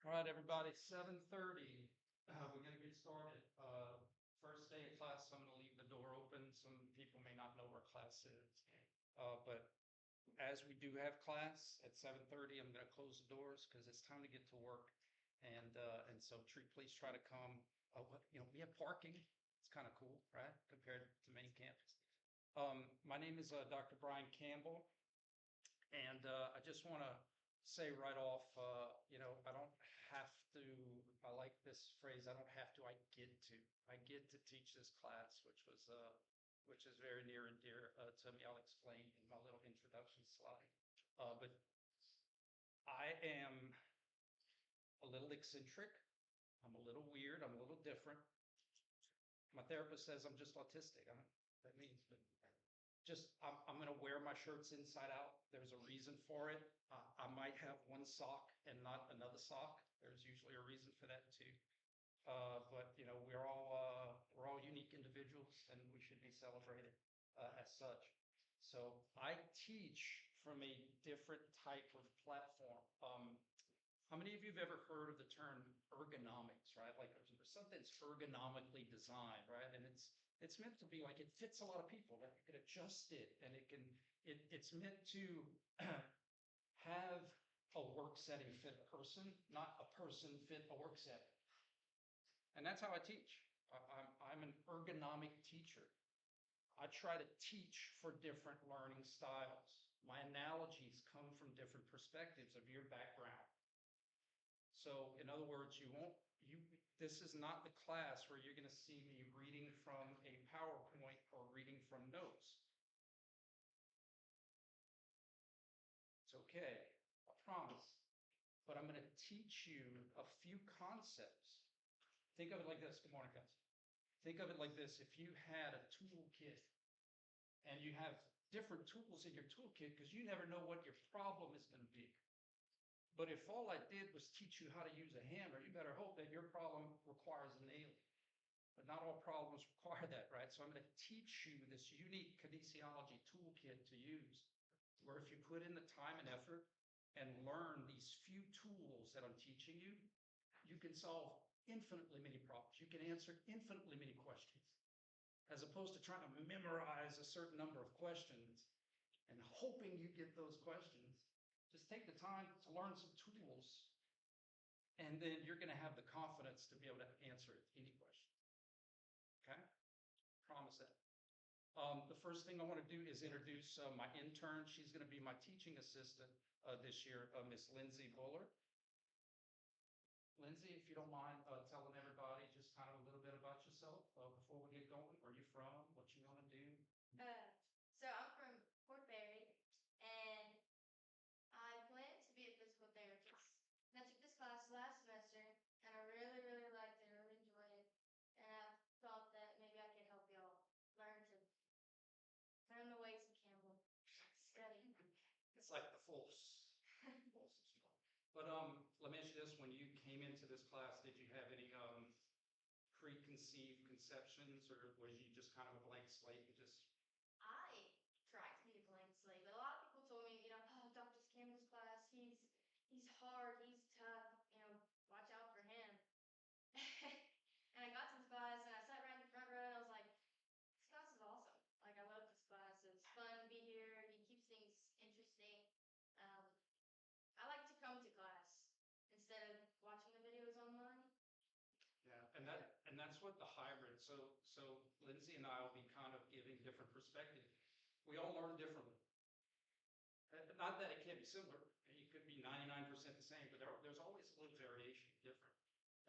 All right, everybody, 7:30. We're gonna get started. First day of class, I'm gonna leave the door open. Some people may not know where class is. But as we do have class at 7:30, I'm gonna close the doors because it's time to get to work. And so please try to come. We have parking. It's kind of cool, right? Compared to main campus. My name is Dr. Brian Campbell. And I just want to say right off, I don't have to, I like this phrase, I don't have to, I get to. I get to teach this class, which is very near and dear to me. I'll explain in my little introduction slide. But I am a little eccentric. I'm a little weird. I'm a little different. My therapist says I'm just autistic. I don't know what that means, but I'm going to wear my shirts inside out. There's a reason for it. I might have one sock and not another sock. There's usually a reason for that too. But we're all unique individuals, and we should be celebrated as such. So I teach from a different type of platform. How many of you have ever heard of the term ergonomics, right? Like something's ergonomically designed, right? And it's meant to be like it fits a lot of people, that you can adjust it, and it's meant to have a work setting fit a person, not a person fit a work setting. And that's how I teach. I'm an ergonomic teacher. I try to teach for different learning styles. My analogies come from different perspectives of your background. So in other words, this is not the class where you're going to see me reading from a PowerPoint or reading from notes. It's okay, I promise. But I'm going to teach you a few concepts. Think of it like this. Good morning, guys. Think of it like this. If you had a toolkit and you have different tools in your toolkit because you never know what your problem is going to be. But if all I did was teach you how to use a hammer, you better hope that your problem requires a nail. But not all problems require that, right? So I'm going to teach you this unique kinesiology toolkit to use, where if you put in the time and effort and learn these few tools that I'm teaching you, you can solve infinitely many problems. You can answer infinitely many questions, as opposed to trying to memorize a certain number of questions and hoping you get those questions. Just take the time to learn some tools, and then you're going to have the confidence to be able to answer any question. Okay? Promise that. The first thing I want to do is introduce my intern. She's going to be my teaching assistant this year, Miss Lindsay Buller. Lindsay, if you don't mind telling everybody just kind of a little bit about yourself before we get going. Where you from? What you want to do? So I'm from Fort Berry, and I plan to be a physical therapist. And I took this class last semester, and I really, really liked it. I really enjoyed it. And I thought that maybe I could help y'all learn the ways of Campbell. Study. It's like the force. But let me ask you this: when you came into this class, did you have any preconceived conceptions, or was you just kind of a blank slate? I tried to be a blank slate, but a lot of people told me, oh, Dr. Campbell's class, he's hard, he's tough, watch out for him. And I got to this class, and I sat right in the front row, and I was like, this class is awesome. Like, I love this class. It's fun to be here. He keeps things interesting. I like to come to class instead of watching the videos online. Yeah, and that's what the hybrid. So Lindsay and I will be kind of giving different perspectives. We all learn differently. Not that it can't be similar. You could be 99% the same, but there's always a little variation, different.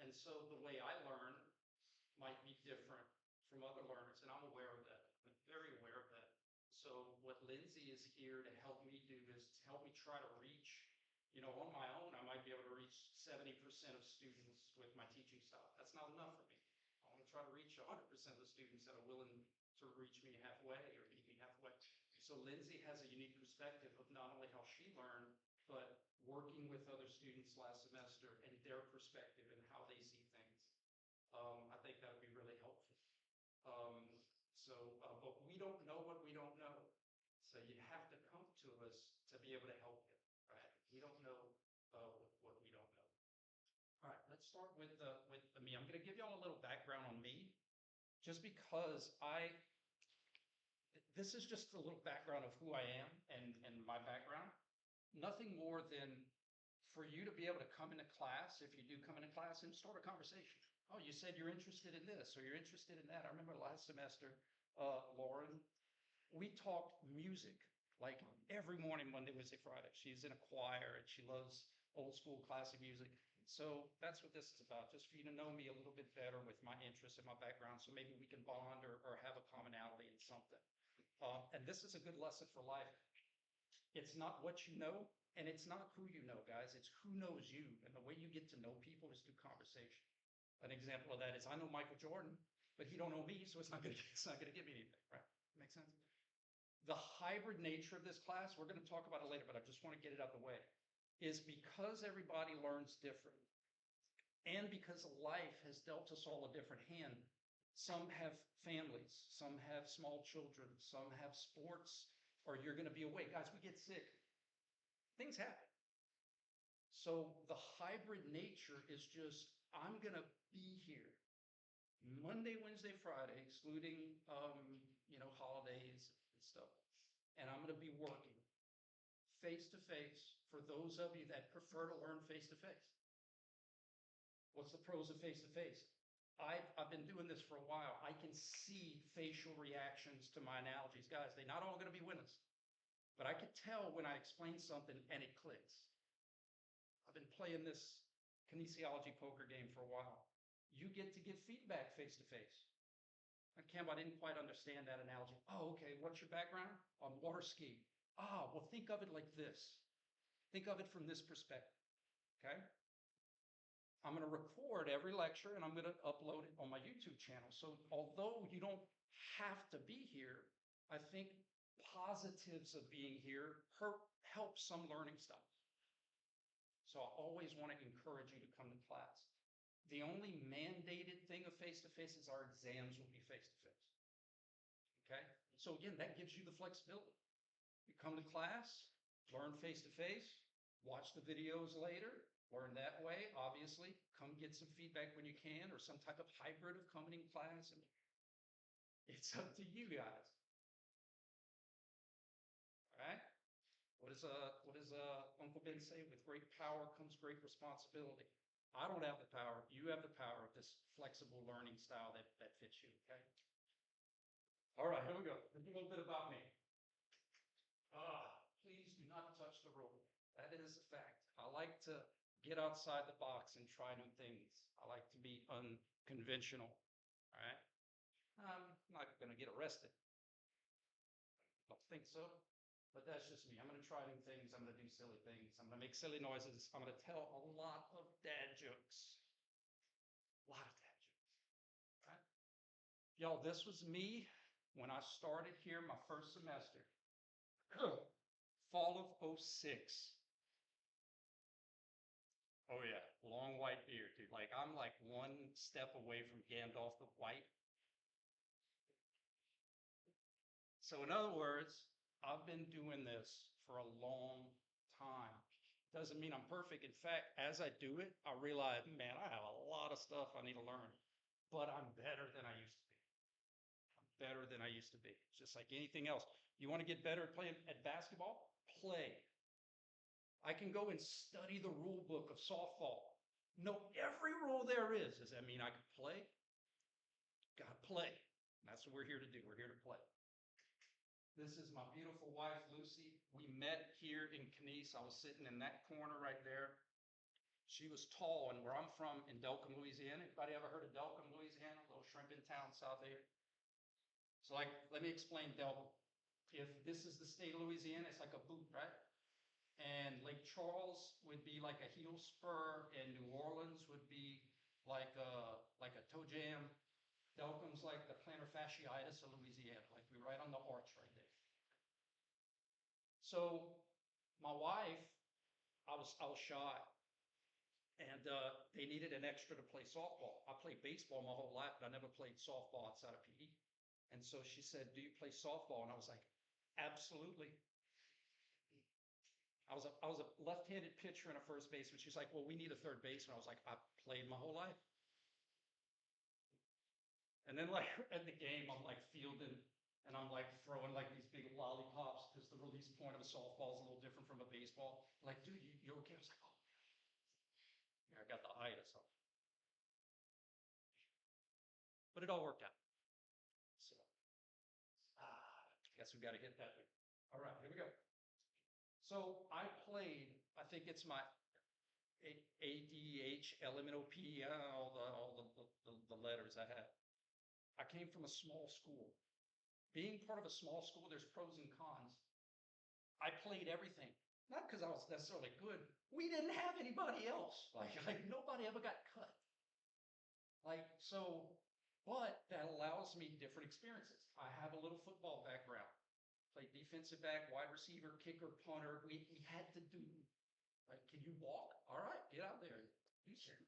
And so the way I learn might be different from other learners, and I'm aware of that. I'm very aware of that. So what Lindsay is here to help me do is to help me try to reach. On my own, I might be able to reach 70% of students with my teaching style. That's not enough for me. I want to try to reach 100% of the students that are willing to reach me halfway or meet me halfway. So Lindsay has a unique perspective of not only how she learned, but working with other students last semester and their perspective and how they see things. I think that would be really helpful. But we don't know what we don't know. So you have to come to us to be able to help you. Right? We don't know what we don't know. start with me. I'm going to give y'all a little background on me, just because this is just a little background of who I am and my background. Nothing more than for you to be able to come into class, if you do come into class, and start a conversation. Oh, you said you're interested in this or you're interested in that. I remember last semester, Lauren, we talked music like every morning, Monday, Wednesday, Friday. She's in a choir and she loves old school classic music. So that's what this is about, just for you to know me a little bit better with my interests and my background. So maybe we can bond or have a commonality in something. And this is a good lesson for life. It's not what you know, and it's not who you know, guys. It's who knows you. And the way you get to know people is through conversation. An example of that is I know Michael Jordan, but he don't know me, so it's not gonna give me anything, right? Make sense? The hybrid nature of this class, we're going to talk about it later, but I just want to get it out of the way, is because everybody learns different, and because life has dealt us all a different hand. Some have families, some have small children, some have sports, or you're going to be away. Guys, we get sick. Things happen. So the hybrid nature is just, I'm going to be here Monday, Wednesday, Friday, excluding, holidays and stuff. And I'm going to be working face to face for those of you that prefer to learn face to face. What's the pros of face to face? I've been doing this for a while. I can see facial reactions to my analogies. Guys, they're not all going to be winners, but I can tell when I explain something and it clicks. I've been playing this kinesiology poker game for a while. You get to give feedback face to face. Cam, I didn't quite understand that analogy. Oh, okay. What's your background? On water skiing. Ah, well, think of it like this. Think of it from this perspective. Okay. I'm going to record every lecture and I'm going to upload it on my YouTube channel. So although you don't have to be here, I think positives of being here help some learning styles. So I always want to encourage you to come to class. The only mandated thing of face-to-face is our exams will be face-to-face. Okay? So again, that gives you the flexibility. You come to class, learn face-to-face, watch the videos later, learn that way, obviously. Come get some feedback when you can, or some type of hybrid of coming in class. And it's up to you guys. All right? What does Uncle Ben say? With great power comes great responsibility. I don't have the power. You have the power of this flexible learning style that fits you, okay? All right, here we go. A little bit about me. Please do not touch the rule. That is a fact. I like to get outside the box and try new things. I like to be unconventional, all right? I'm not going to get arrested. I don't think so. But that's just me. I'm going to try new things. I'm going to do silly things. I'm going to make silly noises. I'm going to tell a lot of dad jokes. A lot of dad jokes. Right? Y'all, this was me when I started here my first semester. Fall of 06. Oh yeah, long white beard, dude. Like I'm like one step away from Gandalf the White. So in other words, I've been doing this for a long time. Doesn't mean I'm perfect. In fact, as I do it, I realize, man, I have a lot of stuff I need to learn, but I'm better than I used to be. I'm better than I used to be. It's just like anything else. You want to get better at playing at basketball? Play. I can go and study the rule book of softball. Know every rule there is. Does that mean I can play? Gotta play. That's what we're here to do. We're here to play. This is my beautiful wife, Lucy. We met here in KNES. I was sitting in that corner right there. She was tall, and where I'm from in Delcambre, Louisiana. Anybody ever heard of Delcambre, Louisiana? A little shrimping town south there. So let me explain Delcambre. If this is the state of Louisiana, it's like a boot, right? And Lake Charles would be like a heel spur, and New Orleans would be like a toe jam. Delcam's like the plantar fasciitis of Louisiana, like we're right on the arch right there. So my wife, I was shy, and they needed an extra to play softball. I played baseball my whole life, but I never played softball outside of PE. And so she said, "Do you play softball?" And I was like, "Absolutely." I was a left-handed pitcher and a first baseman. She's like, well, we need a third baseman. I was like, I played my whole life. And then like at the game, I'm like fielding and I'm like throwing like these big lollipops because the release point of a softball is a little different from a baseball. Like, dude, you okay? I was like, oh, yeah, I got the itis. But it all worked out. So, guess we got to hit that. All right, here we go. So I played, I think it's my ADHLMNOP, all the letters I had. I came from a small school. Being part of a small school, there's pros and cons. I played everything, not because I was necessarily good. We didn't have anybody else. Like nobody ever got cut. Like, so, but that allows me different experiences. I have a little football background. Played defensive back, wide receiver, kicker, punter. We had to do, like, can you walk? All right, get out there. Okay.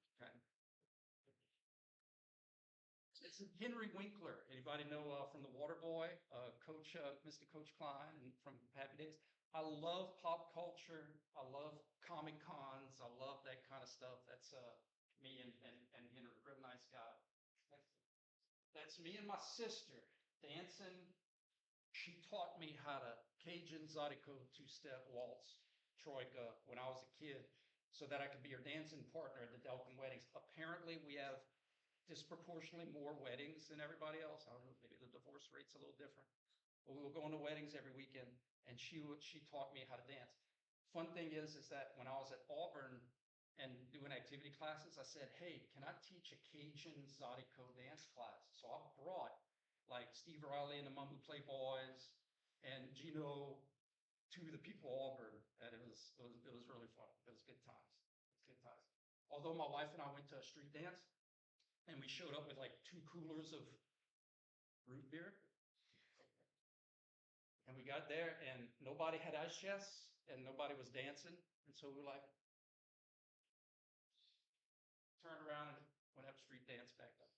It's Henry Winkler. Anybody know from The Waterboy, Coach, Mr. Coach Klein, and from Happy Days? I love pop culture. I love Comic Cons. I love that kind of stuff. That's me and Henry, real nice guy. That's me and my sister dancing. She taught me how to Cajun Zydeco two-step waltz troika when I was a kid so that I could be her dancing partner at the Delkin weddings. Apparently, we have disproportionately more weddings than everybody else. I don't know, maybe the divorce rate's a little different. But we were going to weddings every weekend, and she taught me how to dance. Fun thing is that when I was at Auburn and doing activity classes, I said, hey, can I teach a Cajun Zydeco dance class? So I brought like Steve Riley and the Mumble Playboys and Gino to the people of Auburn, and it was really fun. It was good times. It was good times. Although my wife and I went to a street dance, and we showed up with like 2 coolers of root beer. And we got there and nobody had ice chests and nobody was dancing. And so we were like, turned around and went up street dance back up.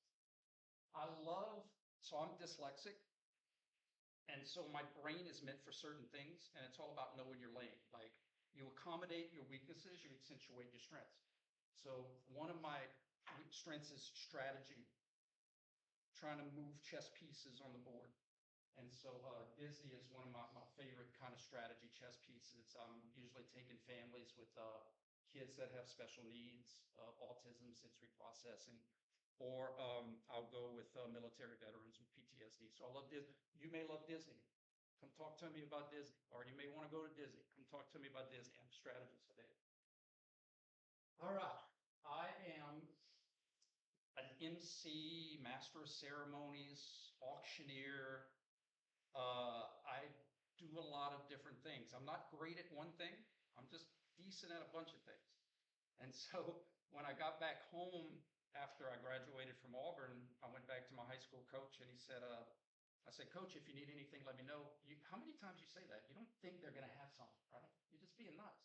So I'm dyslexic. And so my brain is meant for certain things. And it's all about knowing your lane. Like you accommodate your weaknesses, you accentuate your strengths. So one of my strengths is strategy, trying to move chess pieces on the board. And so Disney is one of my favorite kind of strategy chess pieces. I'm usually taking families with kids that have special needs, autism, sensory processing, or I'll go with military veterans with PTSD. So I love Disney. You may love Disney. Come talk to me about Disney. Or you may want to go to Disney. Come talk to me about Disney. I'm a strategist today. All right. I am an MC, master of ceremonies, auctioneer. I do a lot of different things. I'm not great at one thing. I'm just decent at a bunch of things. And so when I got back home after I graduated from Auburn, I went back to my high school coach and he said, I said, Coach, if you need anything, let me know. How many times you say that? You don't think they're going to have something, right? You're just being nice.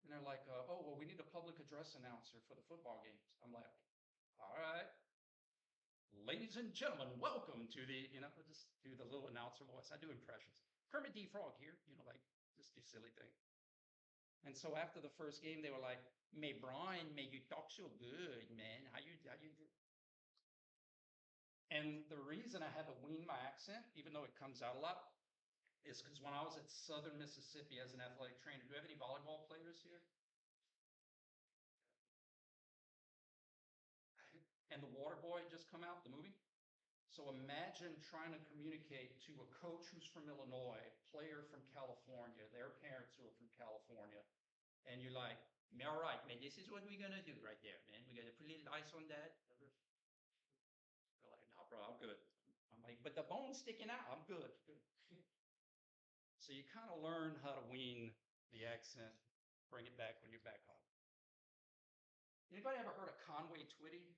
And they're like, oh, well, we need a public address announcer for the football games. I'm like, all right. Ladies and gentlemen, welcome to the, just do the little announcer voice. I do impressions. Kermit D. Frog here, like, just do silly thing. And so after the first game, they were like, "May Brian, may you talk so good, man. How you do?" And the reason I had to wean my accent, even though it comes out a lot, is because when I was at Southern Mississippi as an athletic trainer, do you have any volleyball players here? And The Waterboy just come out, the movie. So imagine trying to communicate to a coach who's from Illinois, player from California, their parents who are from California, and you're like, all right, man, this is what we're gonna do right there, man. We're gonna put a little ice on that. They're like, no, bro, I'm good. I'm like, but the bone's sticking out. I'm good. So you kind of learn how to wean the accent, bring it back when you're back home. Anybody ever heard of Conway Twitty?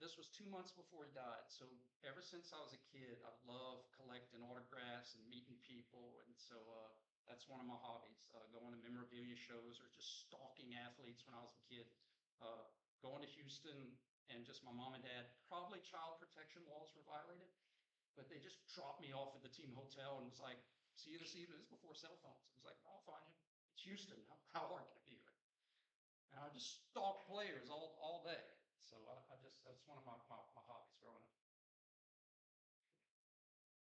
This was 2 months before he died. So ever since I was a kid, I love collecting autographs and meeting people. And so that's one of my hobbies, going to memorabilia shows or just stalking athletes when I was a kid. Going to Houston and just my mom and dad, probably child protection laws were violated, but they just dropped me off at the team hotel and was like, see you this evening. This is before cell phones. I was like, I'll find you. It's Houston. How hard can it be? And I just stalk players all day. So that's one of my hobbies growing up.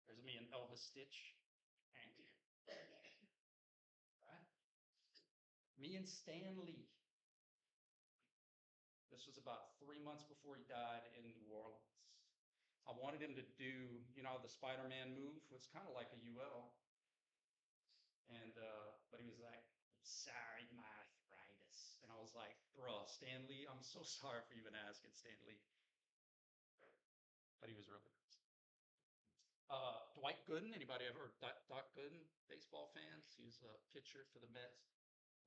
There's me and Elvis Stitch. Right? Me and Stan Lee. This was about 3 months before he died in New Orleans. I wanted him to do, the Spider-Man move. It's kind of like a UL. And, but he was like, sorry, my arthritis. And I was like, bro, Stan Lee, I'm so sorry for even asking Stan Lee. But he was really nice. Dwight Gooden, anybody ever heard Doc Gooden, baseball fans? He was a pitcher for the Mets.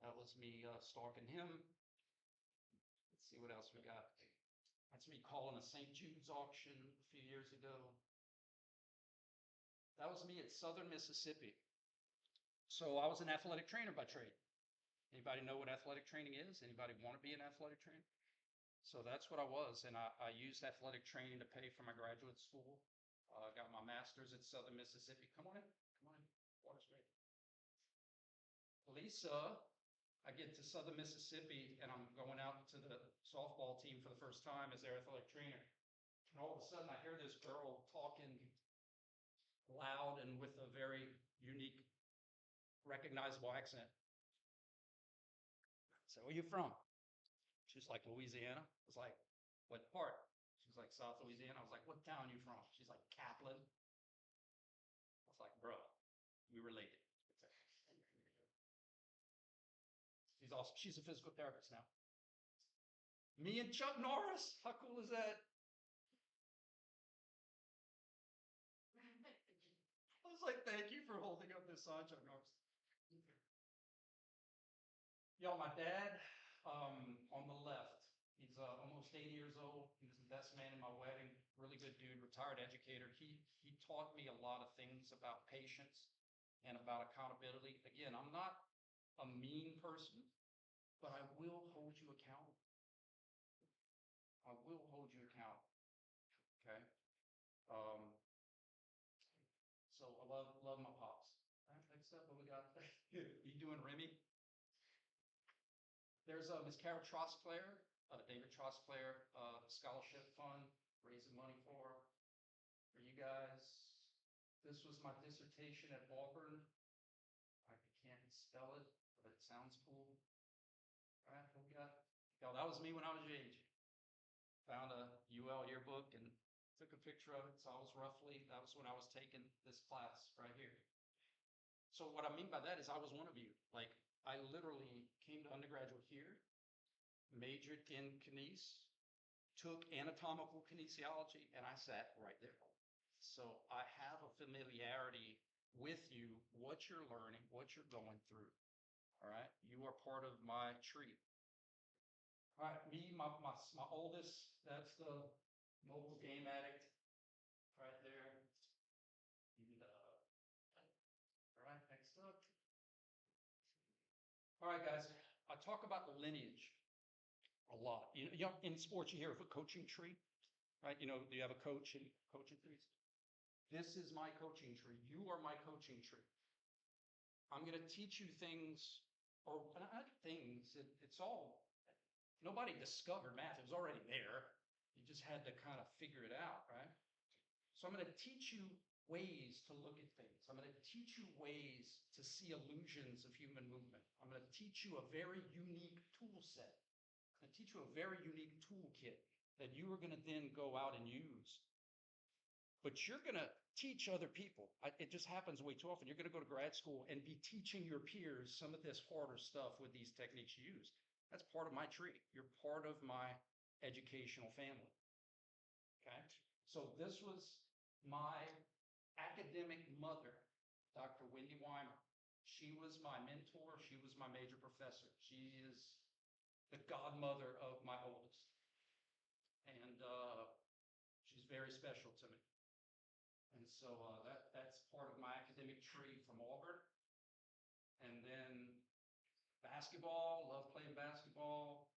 That was me stalking him. Let's see what else we got. That's me calling a St. Jude's auction a few years ago. That was me at Southern Mississippi. So I was an athletic trainer by trade. Anybody know what athletic training is? Anybody want to be an athletic trainer? So that's what I was, and I used athletic training to pay for my graduate school. I got my master's at Southern Mississippi. Come on in, water's ready. Lisa, I get to Southern Mississippi, and I'm going out to the softball team for the first time as their athletic trainer. And all of a sudden, I hear this girl talking loud and with a very unique, recognizable accent. So, where you from? She's like, Louisiana. I was like, what part? She's like, South Louisiana. I was like, what town you from? She's like, Kaplan. I was like, bro, we related. She's a physical therapist now. Me and Chuck Norris. How cool is that? I was like, thank you for holding up this sign, Chuck Norris. Y'all, my dad, on the left, he's almost 80 years old. He was the best man in my wedding. Really good dude, retired educator. He taught me a lot of things about patience and about accountability. Again, I'm not a mean person, but I will hold you accountable. I will hold you accountable. Okay. So I love my pops. All right, next up, what we got? You doing Remy? There's Miss Carol Trosclair, David Trosclair, scholarship fund, raising money for you guys. This was my dissertation at Auburn. I can't spell it, but it sounds cool. All right, what we got? Y'all, that was me when I was your age. Found a UL yearbook and took a picture of it. So that was when I was taking this class right here. So what I mean by that is I was one of you. Like, I literally came to undergraduate here, majored in KNES, took anatomical kinesiology, and I sat right there. So I have a familiarity with you, what you're learning, what you're going through. All right, you are part of my tree. All right, me, my oldest, that's the mobile game addict right there. And, all right, next up. All right, guys, I talk about the lineage a lot. In sports, you hear of a coaching tree, right? Do you have a coach and coaching trees? This is my coaching tree. You are my coaching tree. I'm going to teach you things, or not things. It's all, nobody discovered math. It was already there. You just had to kind of figure it out, right? So I'm going to teach you ways to look at things. I'm going to teach you ways to see illusions of human movement. I'm going to teach you a very unique tool set. I'm going to teach you a very unique toolkit that you are going to then go out and use. But you're going to teach other people. It just happens way too often. You're going to go to grad school and be teaching your peers some of this harder stuff with these techniques you use. That's part of my tree. You're part of my educational family. Okay? So this was my academic mother, Dr. Wendy Weimer. She was my mentor. She was my major professor. She is the godmother of my oldest. And she's very special to me. And so that's part of my academic tree from Auburn. And then basketball, love playing basketball.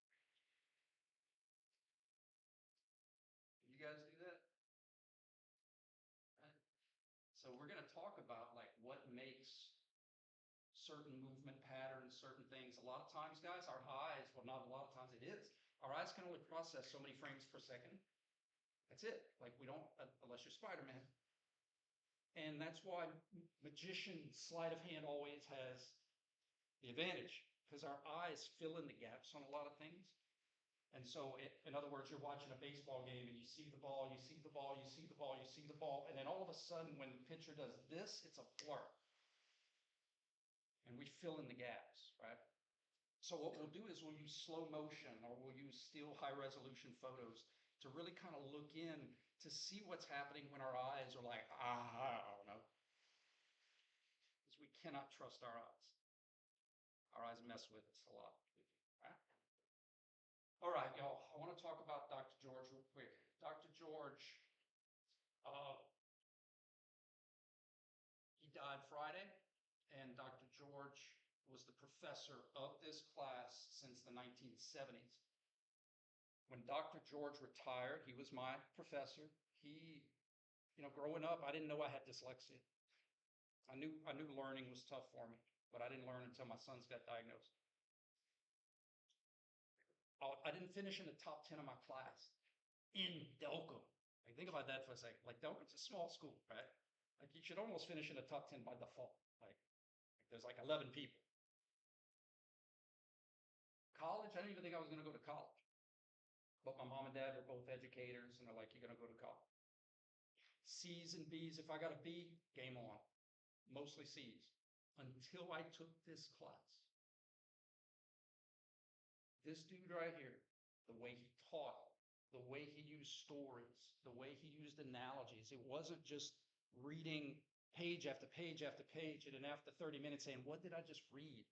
You guys do that? Right. So we're going to talk about like what makes certain movement patterns, certain things. A lot of times, guys, our eyes, well, not a lot of times it is, our eyes can only process so many frames per second. That's it. Like we don't, unless you're Spider-Man. And that's why magician sleight of hand always has the advantage, because our eyes fill in the gaps on a lot of things. And so, in other words, you're watching a baseball game and you see the ball, you see the ball, you see the ball, you see the ball, and then all of a sudden, when the pitcher does this, it's a blur. And we fill in the gaps, right? So what we'll do is we'll use slow motion or we'll use still high resolution photos to really kind of look in to see what's happening when our eyes are like, I don't know. Because we cannot trust our eyes. Our eyes mess with us a lot. Right? All right, y'all, I want to talk about Dr. George real quick. Dr. George, he died Friday, and Dr. George was the professor of this class since the 1970s. When Dr. George retired, he was my professor. He, growing up, I didn't know I had dyslexia. I knew learning was tough for me, but I didn't learn until my sons got diagnosed. I didn't finish in the top 10 of my class in Delco. Like, think about that for a second. Like, Delco's a small school, right? Like, you should almost finish in the top 10 by default. Like there's like 11 people. College, I didn't even think I was going to go to college. But my mom and dad were both educators, and they're like, you're going to go to college. C's and B's. If I got a B, game on. Mostly C's. Until I took this class. This dude right here, the way he taught, the way he used stories, the way he used analogies, it wasn't just reading page after page after page, and then after 30 minutes saying, what did I just read?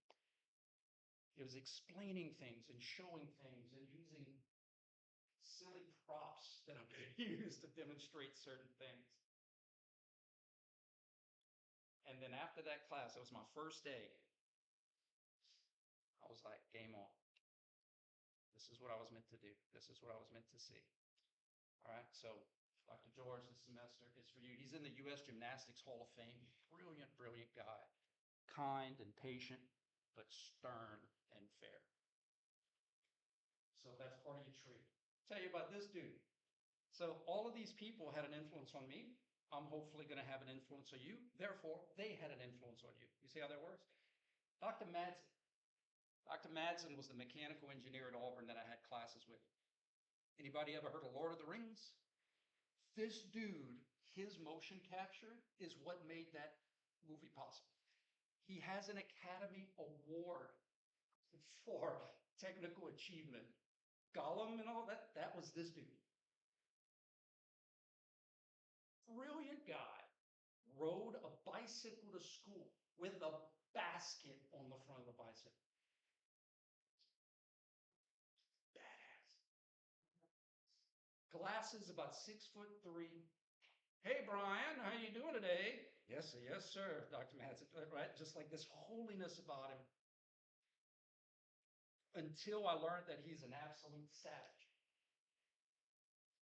It was explaining things and showing things and using silly props that I'm going to use to demonstrate certain things. And then after that class, it was my first day. I was like, game on. This is what I was meant to do. This is what I was meant to see. All right, so Dr. George this semester is for you. He's in the U.S. Gymnastics Hall of Fame. Brilliant, brilliant guy. Kind and patient, but stern and fair. So that's part of your treat. Tell you about this dude. So all of these people had an influence on me. I'm hopefully going to have an influence on you. Therefore, they had an influence on you. You see how that works? Dr. Madsen. Dr. Madsen was the mechanical engineer at Auburn that I had classes with. Anybody ever heard of Lord of the Rings? This dude, his motion capture is what made that movie possible. He has an Academy Award for technical achievement. Gollum and all that, that was this dude. Brilliant guy. Rode a bicycle to school with a basket on the front of the bicycle. Badass. Glasses, about 6'3". Hey, Brian, how you doing today? Yes, sir, yes, sir, Dr. Madsen, right? Just like this holiness about him. Until I learned that he's an absolute savage.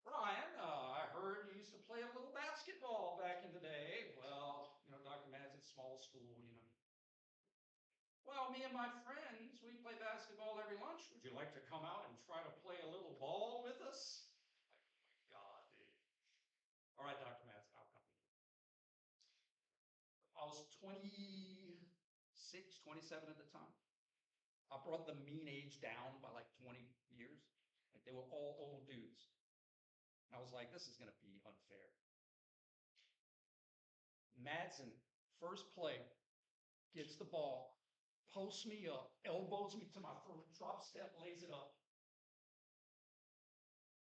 Brian, I heard you used to play a little basketball back in the day. Well, Dr. Madsen's small school, Well, me and my friends, we play basketball every lunch. Would you like to come out and try to play a little ball with us? Like, oh my God, dude. All right, Dr. Madsen, I'll come. I was 26, 27 at the time. I brought the mean age down by like 20 years. Like they were all old dudes. I was like, this is going to be unfair. Madsen, first play, gets the ball, posts me up, elbows me to my throat, drop step, lays it up.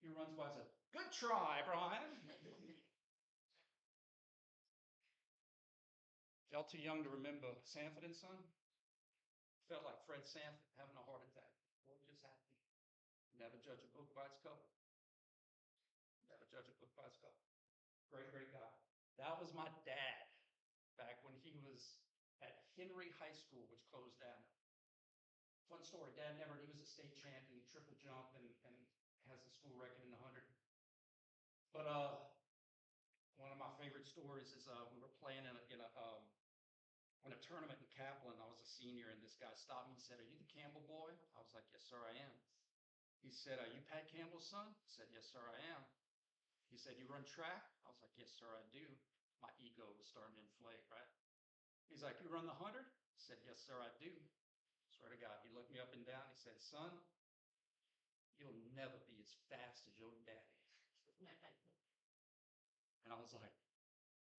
He runs by and says, good try, Brian. Y'all too young to remember Sanford and Son? Felt like Fred Sanford having a heart attack. What just happened? Never judge a book by its cover. Never judge a book by its cover. Great, great guy. That was my dad back when he was at Henry High School, which closed down. Fun story. Dad he was a state champion, triple jump, and has the school record in the 100. But one of my favorite stories is we were playing in a in a tournament in Kaplan. I was a senior, and this guy stopped me and said, "Are you the Campbell boy?" I was like, "Yes, sir, I am." He said, "Are you Pat Campbell's son?" I said, "Yes, sir, I am." He said, "You run track?" I was like, "Yes, sir, I do." My ego was starting to inflate, right? He's like, "You run the 100?" I said, "Yes, sir, I do." Swear to God, he looked me up and down. He said, "Son, you'll never be as fast as your daddy." And I was like,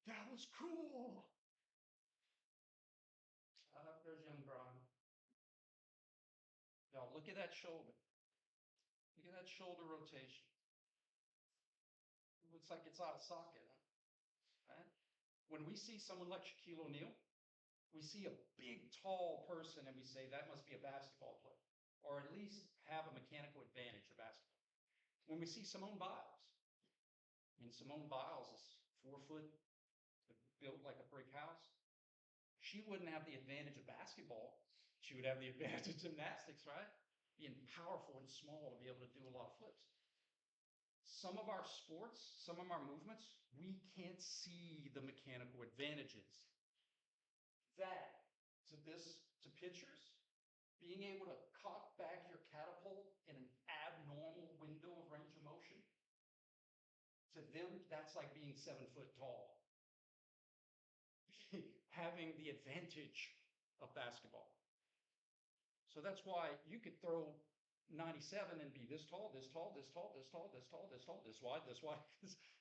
that was cool. There's young Brian. Now look at that shoulder. Look at that shoulder rotation. It looks like it's out of socket, huh? Right? When we see someone like Shaquille O'Neal, we see a big, tall person and we say that must be a basketball player, or at least have a mechanical advantage of basketball. When we see Simone Biles, and Simone Biles is 4 foot, built like a brick house, she wouldn't have the advantage of basketball. She would have the advantage of gymnastics, right? Being powerful and small to be able to do a lot of flips. Some of our sports, some of our movements, we can't see the mechanical advantages. That, to pitchers, being able to cock back your catapult in an abnormal window of range of motion, to them, that's like being 7 foot tall. Having the advantage of basketball. So that's why you could throw 97 and be this tall, this tall, this tall, this tall, this tall, this tall, this wide,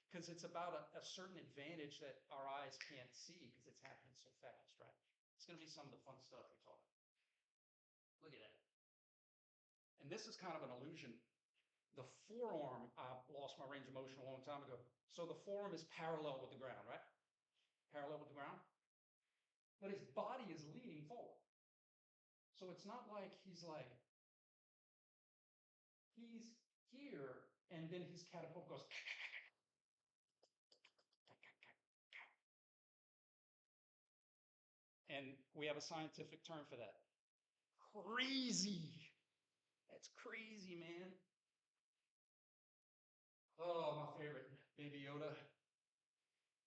because it's about a certain advantage that our eyes can't see because it's happening so fast, right? It's going to be some of the fun stuff we talk about. Look at that. And this is kind of an illusion. The forearm, I lost my range of motion a long time ago. So the forearm is parallel with the ground, right? Parallel with the ground. But his body is leaning forward. So it's not like he's here and then his catapult goes. And we have a scientific term for that. Crazy. That's crazy, man. Oh, my favorite, Baby Yoda.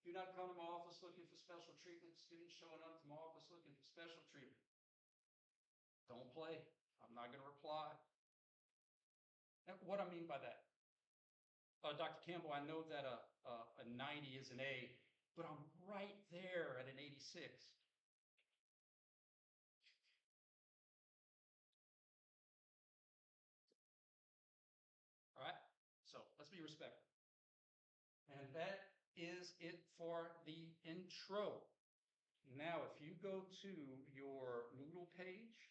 Do not come to my office looking for special treatment. Students showing up to my office looking for special treatment. Don't play. I'm not going to reply. Now, what I mean by that, Dr. Campbell, I know that a 90 is an A, but I'm right there at an 86. All right? So let's be respectful. And that is it for the intro. Now, if you go to your Moodle page,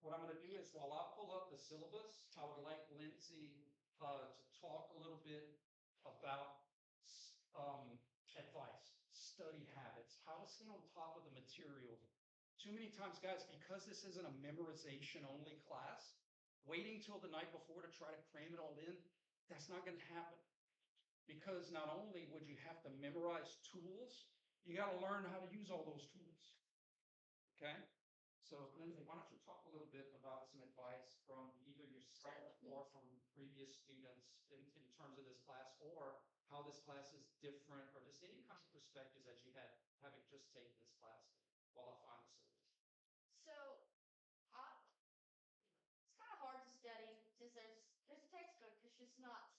what I'm going to do is while I pull up the syllabus, I would like Lindsay to talk a little bit about advice, study habits, how to stay on top of the material. Too many times, guys, because this isn't a memorization only class, waiting till the night before to try to cram it all in, that's not going to happen. Because not only would you have to memorize tools, you got to learn how to use all those tools. Okay? So, Lindsay, why don't you talk a little bit about some advice from either yourself or from previous students in terms of this class, or how this class is different, or just any kind of perspectives that you had having just taken this class while I find the syllabus. So, it's kind of hard to study because there's a textbook. It's just not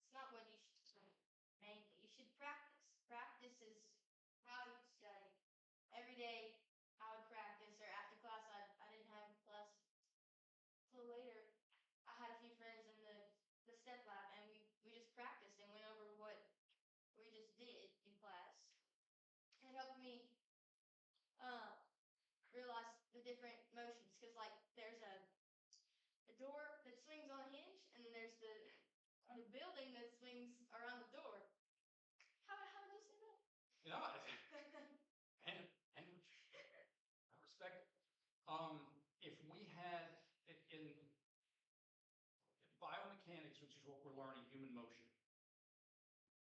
it's not what you should mainly. You should practice. Practice is how you study. Every day I would practice, or after class I didn't have class till later. I had a few friends in the step lab, and we just practiced and went over what we just did in class. It helped me realize the different motions, because like there's a door that swings on a hinge, and then there's the building that swings around the door. How did you say that? Yeah, and I respect it. If we had in biomechanics, which is what we're learning, human motion,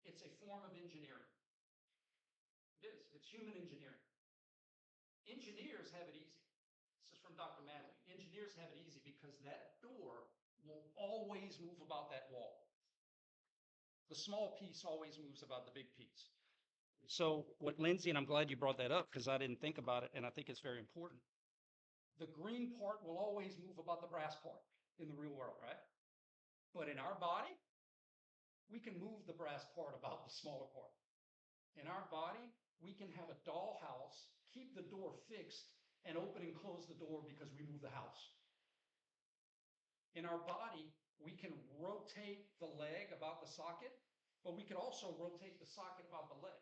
it's a form of engineering. It is. It's human engineering. Engineers have it easy. This is from Dr. Madley. Engineers have it easy because that door will always move about that wall. The small piece always moves about the big piece. So what Lindsay, and I'm glad you brought that up because I didn't think about it, and I think it's very important. The green part will always move about the brass part in the real world, right? But in our body, we can move the brass part about the smaller part. In our body, we can have a dollhouse, keep the door fixed, and open and close the door because we move the house. In our body, we can rotate the leg about the socket, but we can also rotate the socket about the leg.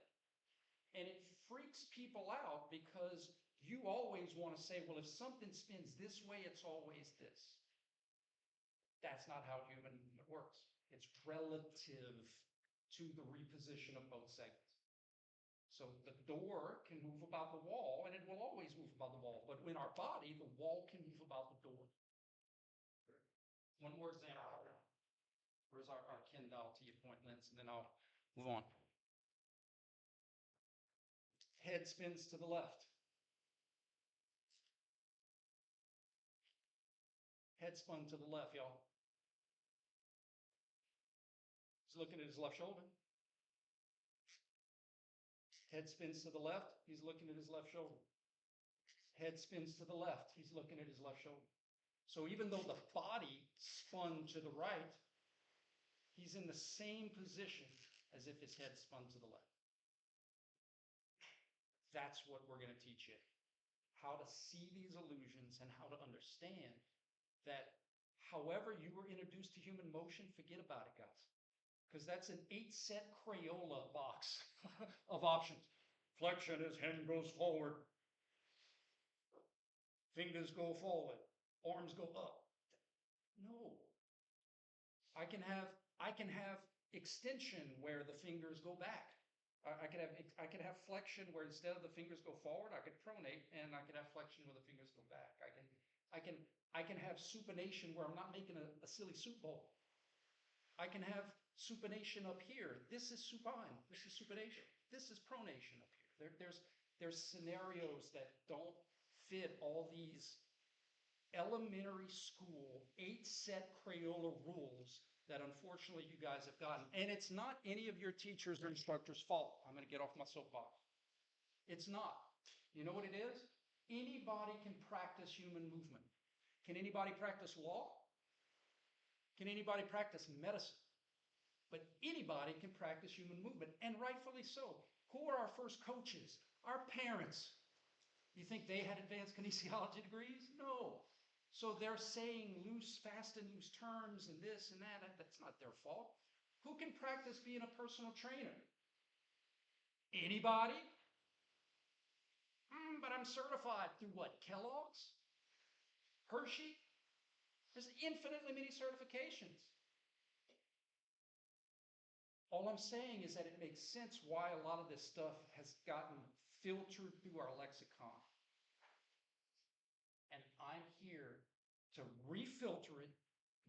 And it freaks people out because you always want to say, well, if something spins this way, it's always this. That's not how human movement works. It's relative to the reposition of both segments. So the door can move about the wall, and it will always move about the wall. But in our body, the wall can move about the door. One more example. Where's our Ken doll to your point, Lens, and then I'll move on. Head spins to the left. Head spun to the left, y'all. He's looking at his left shoulder. Head spins to the left. He's looking at his left shoulder. Head spins to the left. He's looking at his left shoulder. So even though the body spun to the right, he's in the same position as if his head spun to the left. That's what we're going to teach you. How to see these illusions and how to understand that however you were introduced to human motion, forget about it, guys. Because that's an 8-set Crayola box of options. Flexion is hand goes forward. Fingers go forward. Arms go up. No. I can have extension where the fingers go back. I could have flexion where instead of the fingers go forward, I could pronate, and I could have flexion where the fingers go back. I can have supination where I'm not making a silly soup bowl. I can have supination up here. This is supine. This is supination. This is pronation up here. There's scenarios that don't fit all these elementary school 8-set Crayola rules that unfortunately you guys have gotten. And it's not any of your teachers or instructors' fault. I'm going to get off my soapbox. It's not. You know what it is? Anybody can practice human movement. Can anybody practice law? Can anybody practice medicine? But anybody can practice human movement, and rightfully so. Who are our first coaches? Our parents. You think they had advanced kinesiology degrees? No. So they're saying loose, fast and loose terms and this and that. That's not their fault. Who can practice being a personal trainer? Anybody? But I'm certified through what? Kellogg's? Hershey? There's infinitely many certifications. All I'm saying is that it makes sense why a lot of this stuff has gotten filtered through our lexicon. And I'm here to refilter it,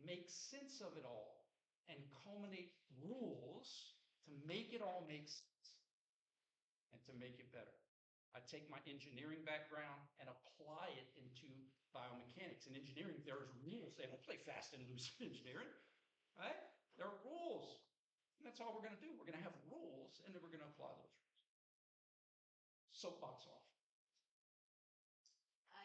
make sense of it all, and culminate rules to make it all make sense and to make it better. I take my engineering background and apply it into biomechanics. In engineering, there's rules. They don't play fast and loose in engineering, right? There are rules. And that's all we're going to do. We're going to have rules, and then we're going to apply those rules. Soapbox off.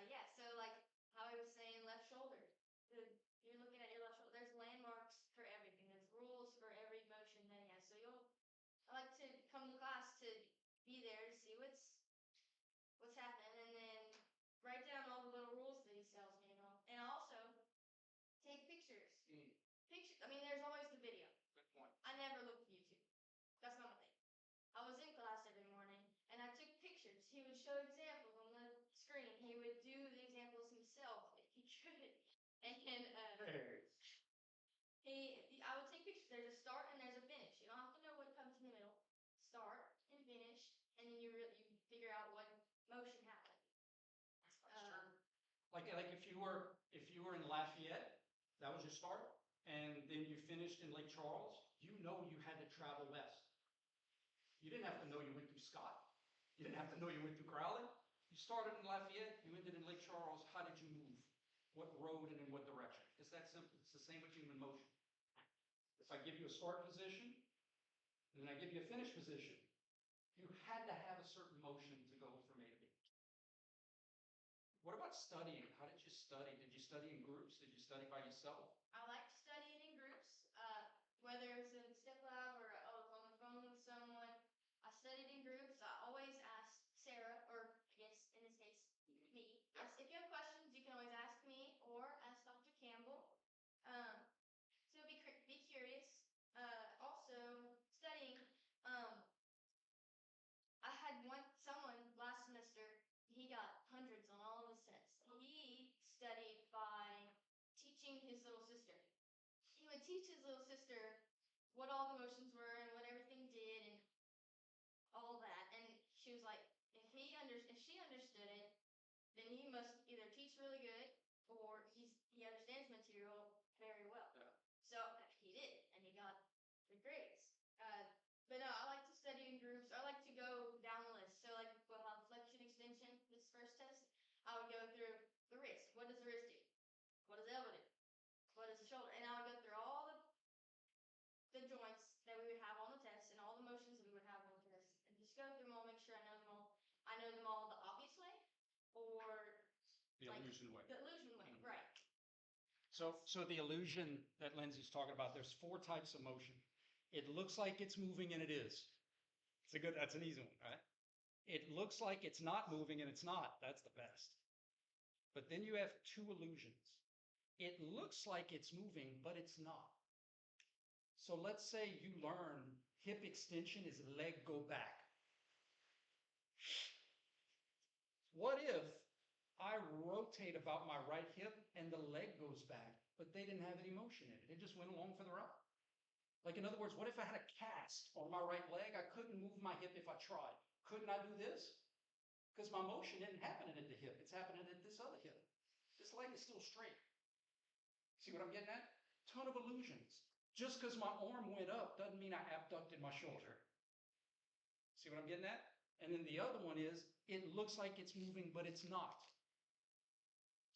Yeah, so like how I was saying, left shoulder. You're looking at your left shoulder. There's landmarks for everything. There's rules for every motion that he has. So I like to come to class to be there to see what's happening, and then write down all the little rules that he tells me, you know. And also take pictures. I mean, there's always the video. Good point. I never look at YouTube. That's not my thing. I was in class every morning, and I took pictures. He would show examples on the screen. He would do the examples himself if he could. And I would take pictures. There's a start and there's a finish. You don't have to know what comes in the middle. Start and finish, and then you figure out what motion happened. Like if you were in Lafayette, that was your start, and then you finished in Lake Charles, you know you had to travel west. You didn't have to know you went through Scott. You didn't have to know you went through Crowley. You started in Lafayette, you ended in Lake Charles. How did you move? What road and in what direction? It's that simple. It's the same with human motion. If I give you a start position, and then I give you a finished position, you had to have a certain motion to go from A to B. What about studying? How did you study? Did you study in groups? Did you study by yourself? I like studying in groups, whether it's in step lab or I was on the phone with someone. I studied in groups. I always ask Sarah, or I guess in this case, me. Yes, if you have questions, you can always ask me or ask Dr. Campbell. So be curious. Also, studying. I had someone last semester. He got hundreds on all of his tests. He studied by teaching his little sister. He would teach his little sister what all the motions were and what everything did and all that. And she was like, if she understood it, then he must either teach really good or he understands material very well. Yeah. So he did, and he got the grades. But no, I like to study in groups. I like to go down the list. So like we'll have flexion extension this first test. I would go through the wrist. What does the wrist do? What does the elbow do? What is the shoulder? And I would go through all the joints that we would have on the test and all the motions that we would have on the test and just go through them all, make sure I know them all. I know them all the obvious way or The illusion way. the illusion way, right. So the illusion that Lindsay's talking about, there's 4 types of motion. It looks like it's moving and it is. That's an easy one, right? It looks like it's not moving and it's not. That's the best. But then you have 2 illusions. It looks like it's moving, but it's not. So let's say you learn hip extension is leg go back. What if I rotate about my right hip and the leg goes back, but they didn't have any motion in it? It just went along for the ride. Like, in other words, what if I had a cast on my right leg? I couldn't move my hip if I tried. Couldn't I do this? Because my motion isn't happening at the hip. It's happening at this other hip. This leg is still straight. See what I'm getting at? Ton of illusions. Just because my arm went up doesn't mean I abducted my shoulder. See what I'm getting at? And then the other one is, it looks like it's moving, but it's not.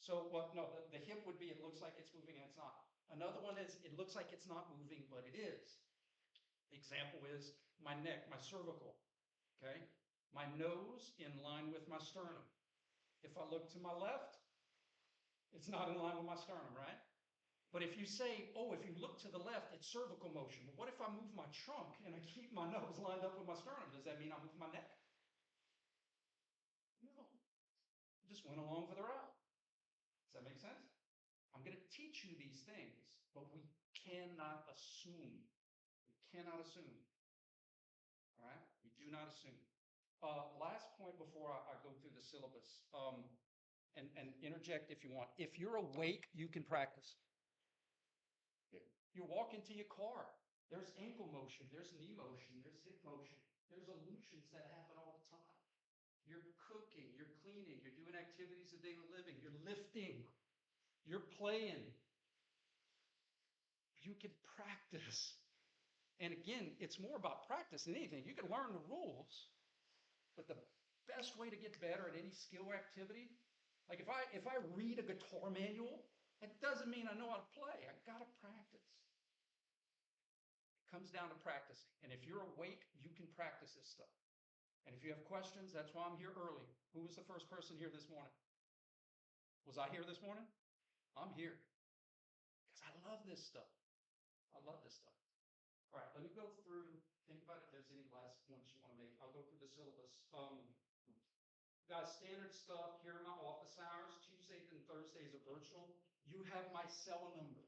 So, the hip would be, it looks like it's moving and it's not. Another one is, it looks like it's not moving, but it is. The example is my neck, my cervical, okay? My nose in line with my sternum. If I look to my left, it's not in line with my sternum, right? But if you say, oh, if you look to the left, it's cervical motion. But what if I move my trunk and I keep my nose lined up with my sternum? Does that mean I move my neck? No. I just went along for the ride. Does that make sense? I'm going to teach you these things, but we cannot assume. We cannot assume. All right? We do not assume. Last point before I go through the syllabus, and interject if you want. If you're awake, you can practice. You walk into your car. There's ankle motion. There's knee motion. There's hip motion. There's illusions that happen all the time. You're cooking. You're cleaning. You're doing activities of daily living. You're lifting. You're playing. You can practice. And again, it's more about practice than anything. You can learn the rules, but the best way to get better at any skill or activity, like if I read a guitar manual, it doesn't mean I know how to play. I gotta practice. It comes down to practicing. And if you're awake, you can practice this stuff. And if you have questions, that's why I'm here early. Who was the first person here this morning? Was I here this morning? I'm here. Because I love this stuff. I love this stuff. All right, let me go through, think about if there's any last points you want to make. I'll go through the syllabus. Guys, standard stuff, here are my office hours. Tuesdays and Thursdays are virtual. You have my cell number.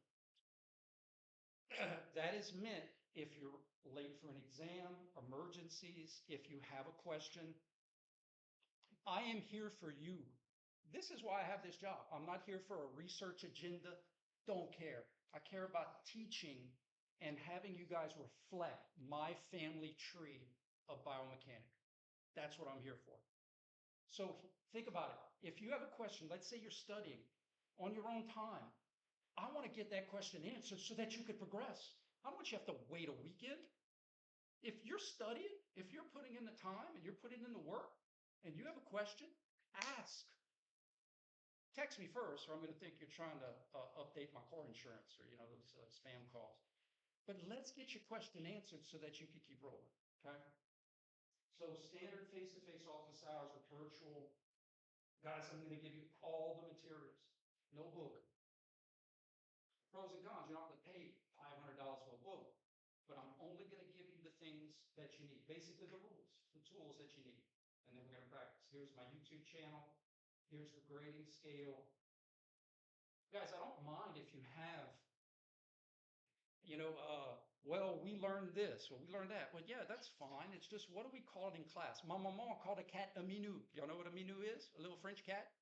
That is meant if you're late for an exam, emergencies, if you have a question. I am here for you. This is why I have this job. I'm not here for a research agenda. Don't care. I care about teaching and having you guys reflect my family tree of biomechanics. That's what I'm here for. So think about it. If you have a question, let's say you're studying on your own time, I want to get that question answered so that you could progress. I don't want you to have to wait a weekend. If you're studying, if you're putting in the time and you're putting in the work and you have a question, ask. Text me first, or I'm going to think you're trying to update my car insurance or, those spam calls. But let's get your question answered so that you can keep rolling, okay? So standard face-to-face office hours with virtual. Guys, I'm gonna give you all the materials, no book. Pros and cons, you don't have to pay $500 for a book, but I'm only gonna give you the things that you need, basically the rules, the tools that you need. And then we're gonna practice. Here's my YouTube channel. Here's the grading scale. Guys, I don't mind if you have, well, we learned this, or we learned that. Well, yeah, that's fine. It's just, what do we call it in class? My mama called a cat a minou. Y'all know what a minou is? A little French cat?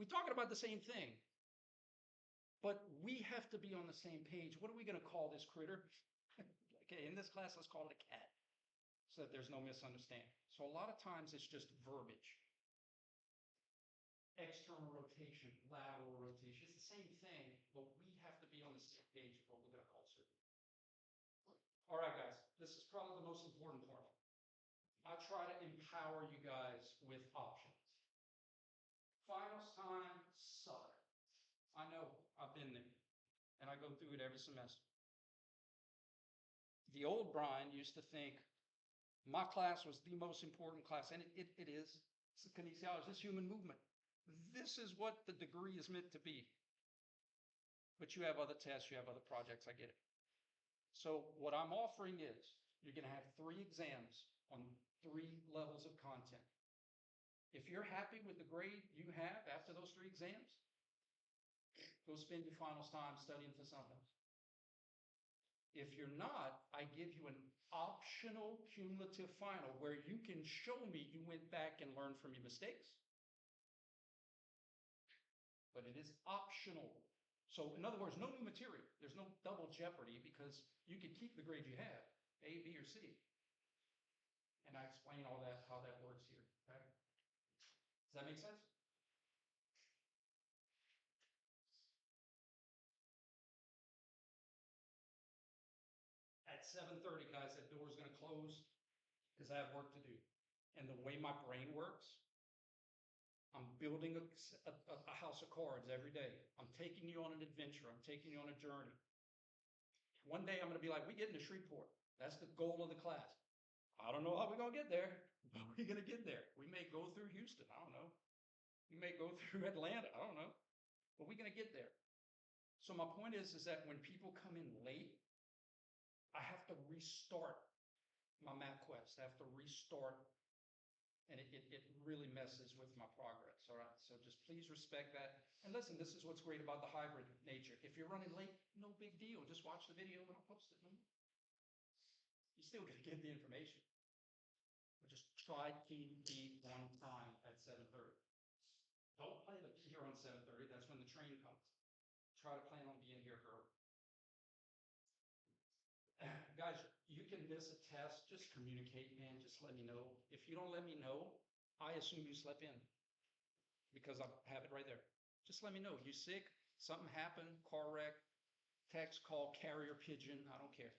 We're talking about the same thing. But we have to be on the same page. What are we going to call this critter? Okay, in this class, let's call it a cat so that there's no misunderstanding. So a lot of times it's just verbiage. External rotation, lateral rotation, it's the same thing, but we have to be on the same page of what we're going to call certain. All right, guys, this is probably the most important part. I try to empower you guys with options. Finals time suck. I know, I've been there, and I go through it every semester. The old Brian used to think my class was the most important class, and it is. It's the kinesiology, it's human movement. This is what the degree is meant to be. But you have other tests, you have other projects, I get it. So what I'm offering is, you're gonna have 3 exams on 3 levels of content. If you're happy with the grade you have after those 3 exams, go spend your finals time studying for something. If you're not, I give you an optional cumulative final where you can show me you went back and learned from your mistakes. But it is optional. So in other words, no new material. There's no double jeopardy because you can keep the grade you have, A, B, or C. And I explain all that, how that works here, okay? Does that make sense? At 7:30, guys, that door is going to close because I have work to do. And the way my brain works, I'm building a house of cards every day. I'm taking you on an adventure. I'm taking you on a journey. One day I'm going to be like, we get into Shreveport. That's the goal of the class. I don't know how we're going to get there, but we're going to get there. We may go through Houston. I don't know. We may go through Atlanta. I don't know. But we're going to get there. So my point is that when people come in late, I have to restart my map quest. I have to restart, and it really messes with my progress. All right, so just please respect that. And listen, this is what's great about the hybrid nature. If you're running late, no big deal. Just watch the video and I'll post it. You're still gonna get the information. But just try to be on time at 7:30. Don't plan to be here on 7:30. That's when the train comes. Try to plan on being here early. Guys, you can miss a test, just communicate, man, just let me know. If you don't let me know, I assume you slept in because I have it right there. Just let me know. You sick, something happened, car wreck, text, call, carrier pigeon, I don't care.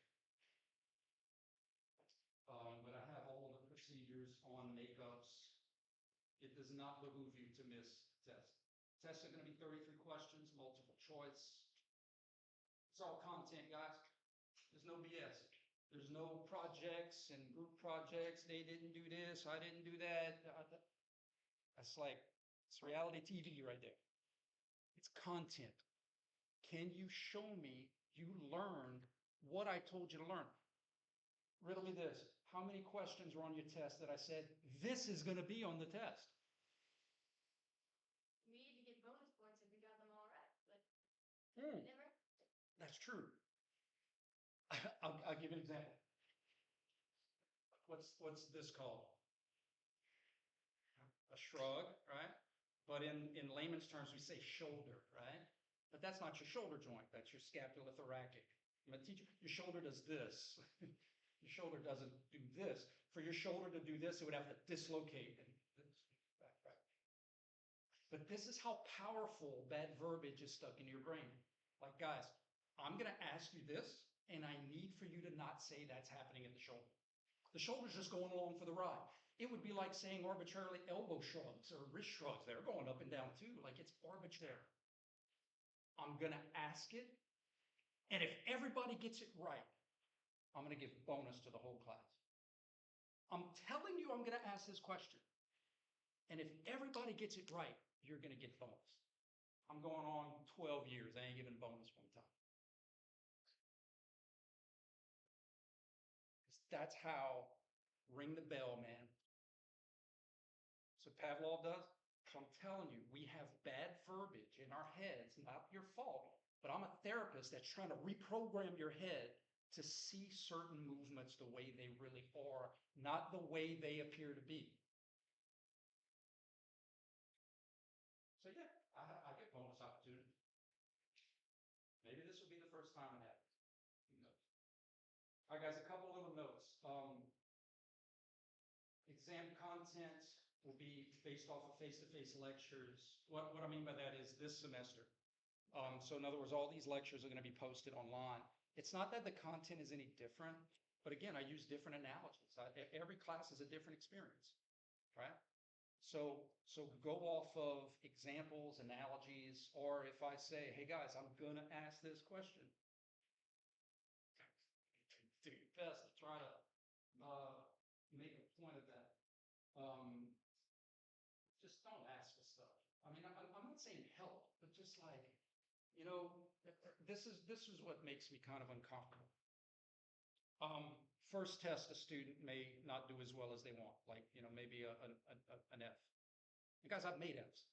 But I have all the procedures on makeups. It does not behoove you to miss tests. Tests are going to be 33 questions, multiple choice. It's all content, guys. There's no BS. There's no projects and group projects. They didn't do this. I didn't do that. That's like, it's reality TV right there. It's content. Can you show me you learned what I told you to learn? Riddle me this. How many questions were on your test that I said, this is going to be on the test? We need to get bonus points if we got them all right, but never. That's true. I'll give you an example. What's this called? A shrug, right? But in layman's terms, we say shoulder, right? But that's not your shoulder joint. That's your scapulothoracic. I'm gonna teach you, your shoulder does this. Your shoulder doesn't do this. For your shoulder to do this, it would have to dislocate and this, back. But this is how powerful that verbiage is stuck in your brain. Like, guys, I'm gonna ask you this, and I need for you to not say that's happening in the shoulder. The shoulder's just going along for the ride. It would be like saying arbitrarily elbow shrugs or wrist shrugs. They're going up and down too, like it's arbitrary. I'm gonna ask it, And if everybody gets it right, I'm going to give bonus to the whole class. I'm telling you, I'm going to ask this question. And if everybody gets it right, you're going to get bonus. I'm going on 12 years. I ain't giving bonus one time. That's how, ring the bell, man. So Pavlov does. So I'm telling you, we have bad verbiage in our heads, not your fault, but I'm a therapist that's trying to reprogram your head to see certain movements the way they really are, not the way they appear to be. So yeah, I get bonus opportunity. Maybe this will be the first time I have it. Who knows? All right, guys, a couple little notes. Exam content will be based off of face-to-face lectures. What I mean by that is this semester. So in other words, all these lectures are going to be posted online. It's not that the content is any different, but again, I use different analogies. Every class is a different experience, right? So go off of examples, analogies, or if I say, hey guys, I'm going to ask this question, do your best to try to make a point of that. Just don't ask for stuff. I mean, I'm not saying help, but just like, you know, this is what makes me kind of uncomfortable. First test, a student may not do as well as they want, like, you know, maybe an F. And guys, I've made Fs.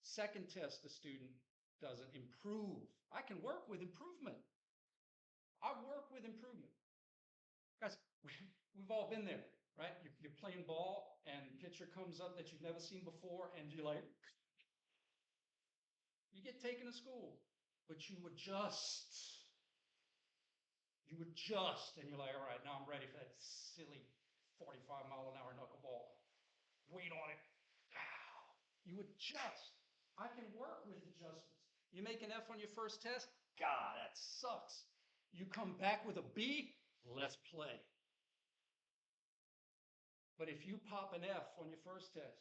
Second test, the student doesn't improve. I can work with improvement. I work with improvement. Guys, we've all been there, right? You're playing ball and pitcher comes up that you've never seen before and you're like, you get taken to school, but you adjust, and you're like, all right, now I'm ready for that silly 45-mile-an-hour knuckleball. Wait on it. You adjust. I can work with adjustments. You make an F on your first test, God, that sucks. You come back with a B, let's play. But if you pop an F on your first test,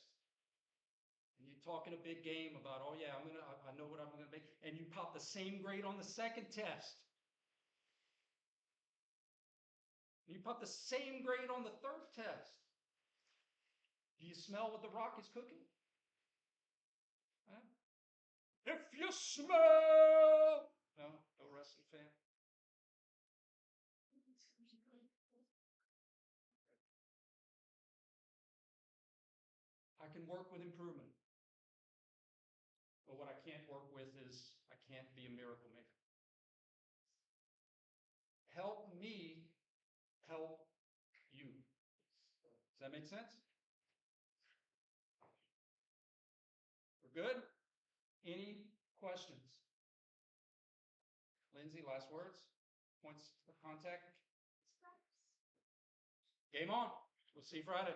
and you're talking a big game about, oh yeah, I know what I'm gonna make, and you pop the same grade on the second test, and you pop the same grade on the third test, do you smell what the rock is cooking? Huh? If you smell, no wrestling fan. I can work with improvement. But what I can't work with is I can't be a miracle maker. Help me help you. Does that make sense? We're good? Any questions? Lindsay, last words? Points of contact? Game on. We'll see you Friday.